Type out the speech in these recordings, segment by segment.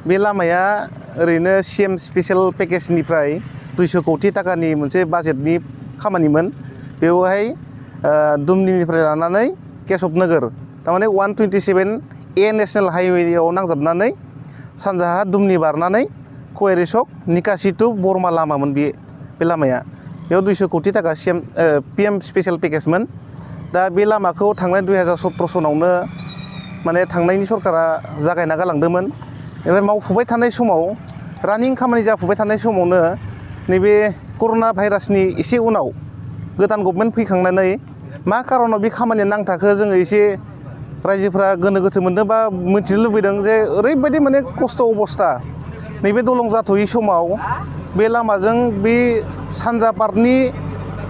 बे लामाया ओरैनो CM स्पेशल पेकेजनिफ्राय 200 कोटी टाकानि मोनसे बाजेटनि खामानिमोन बेवहाय दुमनिनिफ्राय लानानै केशब नोगोर तारमाने 127A नेशनेल हाइवेआव नांजाबनानै सानजाहा दुमनि बारनानै खवेरी चक निकासि टु बरमा लामामोन बे लामाया बेयाव 200 कोटी टाका PM स्पेशल पेकेजमोन दा बे लामाखौ थांनाय 2017 सनावनो माने थांनायनि सरकारा जागायना गालांदोंमोन ओमफ्राय मावफुबाय थानाय समाव रानिं खामानि जाफुबाय थानाय समावनो नैबे कर'ना भाइरासनि एसे उनाव गोदान गभर्नमेन्ट फैखांनानै मा खारनाव बे खामानिया नांथाखो जोङो एसे रायजोफ्रा गोनो गोथो मोनदों बा मिथिनो लुबैदों जे ओरैबायदि माने खस्थ' अबस्था नैबे दलं जाथ'यै समाव बे लामाजों बे सानजा पार्टनि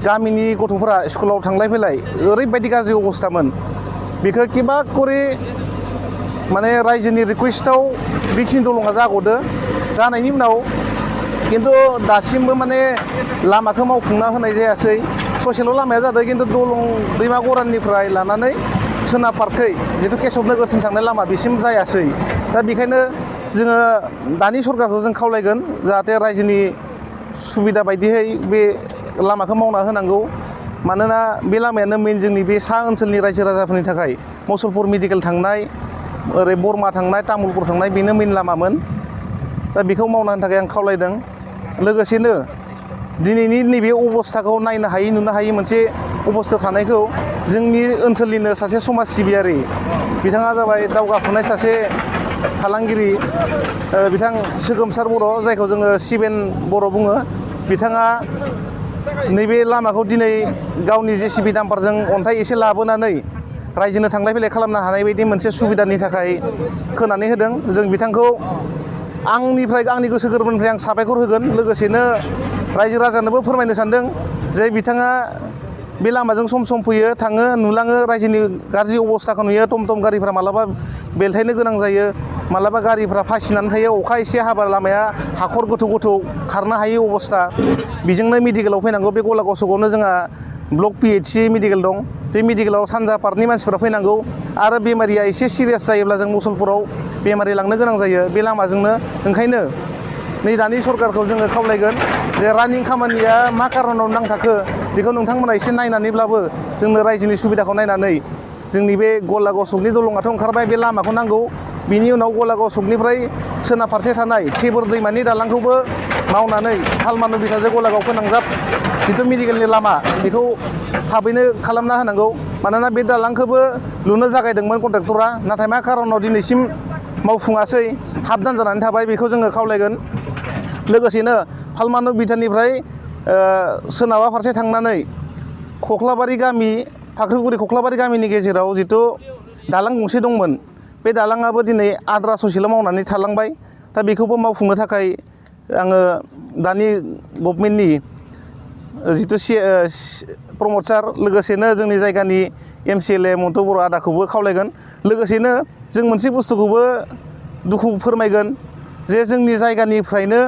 गामिनि गथ'फोरा स्कुलाव थांलाय फैलाय ओरैबायदि गाज्रि अबस्थामोन बेखौ किबा करे माने रायजोनि रिकुवेस्टआव बेखिनि दलङा जाग'दो जानायनि उनाव खिन्थु दासिमबो माने लामाखौ मावफुंना होनाय जायासै ससेल' लामाया जादों खिन्थु दलं दैमा गराननिफ्राय लानानै सोनाब पार्टखै जिथु केशब नोगोरसिम थांनाय लामा बेसिम जायासै दा बेखायनो जोङो दानि सरकारखौ जों खावलायगोन जाहाथे रायजोनि सुबिदा बायदियै बे लामाखौ मावना होनांगौ मानोना बे लामायानो मेन जोंनि बे सा ओनसोलनि रायजो राजाफोरनि थाखाय मुसलपुर मेडिकेल थांनाय ओरै बरमा थांनाय तामुलपुर थांनाय बेनो मेन लामामोन दा बेखौ मावना होनो थाखाय आं खावलायदों लोगोसेनो दिनैनि नैबे अबस्थाखौ नायनो हायै नुनो हायै मोनसे अबस्थायाव थानायखौ जोंनि ओनसोलनिनो सासे समाज सिबियारि बिथाङा जाबाय दावगाफुनाय सासे फालांगिरि बिथां सोगोमसार बर' जायखौ जोङो सिबेन बर' बुङो बिथाङा नैबे लामाखौ दिनै गावनि JCB दाम्पारजों अन्थाइ एसे लाबोनानै रायजोनो थांलाय फैलाय खालामनो हानाय बायदि मोनसे सुबिदानि थाखाय खोनानै होदों जों बिथांखौ आंनि गोसो गोरबोनिफ्राय आं साबायखर होगोन लोगोसेनो रायजो राजानोबो फोरमायनो सानदों जे बिथाङा बे लामाजों सम सम फैयो थाङो नुलाङो रायजोनि गाज्रि अबस्थाखौ नुयो टम गारिफ्रा मालाबा बेलथायनो गोनां जायो मालाबा गारिफ्रा फासिनानै थायो अखा एसे हाबा लामाया हाखर गोथौ खारनो हायै अबस्था बेजोंनो मेडिकेलाव फैनांगौ बे गलागाव सकआवनो जोंहा ब्लक PHC मेडिकेल दं बे मेडिकेलाव सानजा पार्टनि मानसिफ्रा फैनांगौ आरो बेमारिया एसे सिरियास जायोब्ला जों मुसलपुराव बेमारि लांनो गोनां जायो बे लामाजोंनो ओंखायनो नै दानि सरकारखौ जोङो खावलायगोन जे रानिं खामानिया मा खारनाव नांथाखो बेखौ नोंथांमोना एसे नायनानैब्लाबो जोंनो रायजोनि सुबिदाखौ नायनानै जोंनि बे गलागाव सकनि दलङाथ' ओंखारबाय बे लामाखौ नांगौ बिनि उनाव गलागाव सकनिफ्राय सोनाब फारसे थानाय थेबोर दैमानि दालांखौबो मावनानै हालमानु बिथाजों गलागाव फोनांजाब जिथु मेडिकेलनि लामा बेखौ थाबैनो खालामना होनांगौ मानोना बे दालांखौबो लुनो जागायदोंमोन कन्ट्रेक्टरा नाथाय मा खारनाव दिनैसिम मावफुङासै हाबदान जानानै थाबाय बेखौ जोङो खावलायगोन लोगोसेनो फालमानु बिथानिफ्राय सोनाबा फारसे थांनानै खख्लाबारि गामि फाख्रिगुरि खख्लाबारि गामिनि गेजेराव जिथु दालां गंसे दंमोन बे दालाङाबो दिनै आद्रा ससेल' मावनानै थालांबाय दा बेखौबो मावफुंनो थाखाय आङो दानि गभर्नमेन्टनि जिथु प्रमद सार लोगोसेनो जोंनि जायगानि MCLA मन्टु बर' आदाखौबो खावलायगोन लोगोसेनो जों मोनसे बुस्थुखौबो दुखु फोरमायगोन जे जोंनि जायगानिफ्रायनो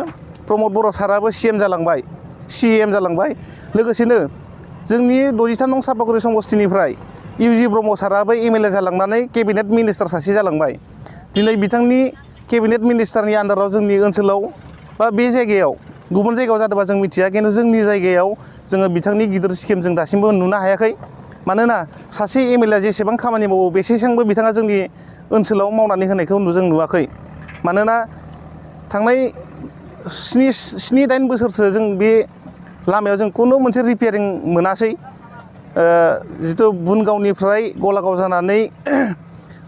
प्रमद बर' साराबो CM जालांबाय लोगोसेनो जोंनि 63 नं सापागुरि समस्तिनिफ्राय UG ब्रह्म साराबो MLA जालांनानै केबिनेट मिनिस्टार सासे जालांबाय दिनै बिथांनि केबिनेट मिनिस्टारनि आन्दाराव जोंनि ओनसोलाव बा बे जायगायाव गुबुन जायगायाव जादोंबा जों मिथिया खिन्थु जोंनि जायगायाव जोङो बिथांनि गिदिर स्किम जों दासिमबो नुनो हायाखै मानोना सासे MLA जेसेबां खामानि मावो बेसेबांबो बिथाङा जोंनि ओनसोलाव मावनानै होनायखौ जों नुवाखै मानोना थांनाय 7-8 बोसोरसो जों बे लामायाव जों खुनु मोनसे रिपेयारिं मोनासै जिथु बुनगावनिफ्राय गलागाव जानानै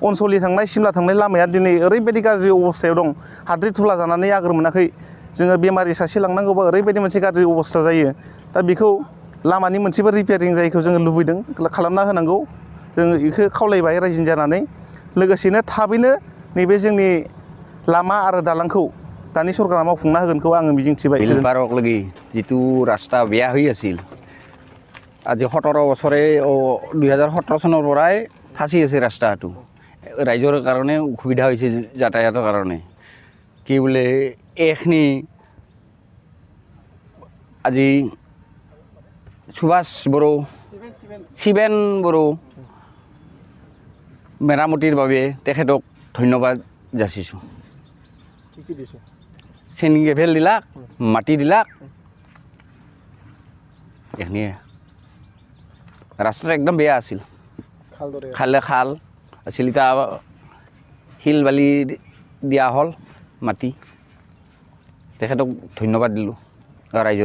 अनसलि थांनाय सिमला थांनाय लामाया दिनै ओरैबायदि गाज्रि अबस्थायाव दं हाद्रि थुला जानानै आगोर मोनाखै जोङो बेमारि सासे लांनांगौबा ओरैबायदि मोनसे गाज्रि अबस्था जायो दा बेखौ लामानि मोनसेबो रिपेयारिं जायखौ जोङो लुबैदों खालामना होनांगौ जोङो बेखौ खावलायबाय रायजोनि जानानै लोगोसेनो थाबैनो नैबे जोंनि लामा आरो दालांखौ दानि सरकारा मावफुंना होगोनखौ आङो मिजिंथिबाय বাৰক লাগি যিটো ৰাস্তা বেয়া হৈ আছিল আজি 17 বছৰে 2017 চনৰ পৰাই ফাঁচি আছে ৰাস্তাটো ৰাইজৰ কাৰণে অসুবিধা হৈছে যাতায়াতৰ কাৰণে কি বোলে এইখিনি আজি সুভাষ বড়ো শিবেন বড়ো মেৰামতিৰ বাবে তেখেতক ধন্যবাদ যাচিছোঁ। কি দিছে চেনি গেভেল দিলাক মাটি দিলাক এইখিনিয়ে ৰাস্তাটো একদম বেয়া আছিল খালদৰে খালে খাল আছিল এতিয়া শিল বালি দিয়া হ'ল মাটি তেখেতক ধন্যবাদ দিলোঁ ৰাইজৰ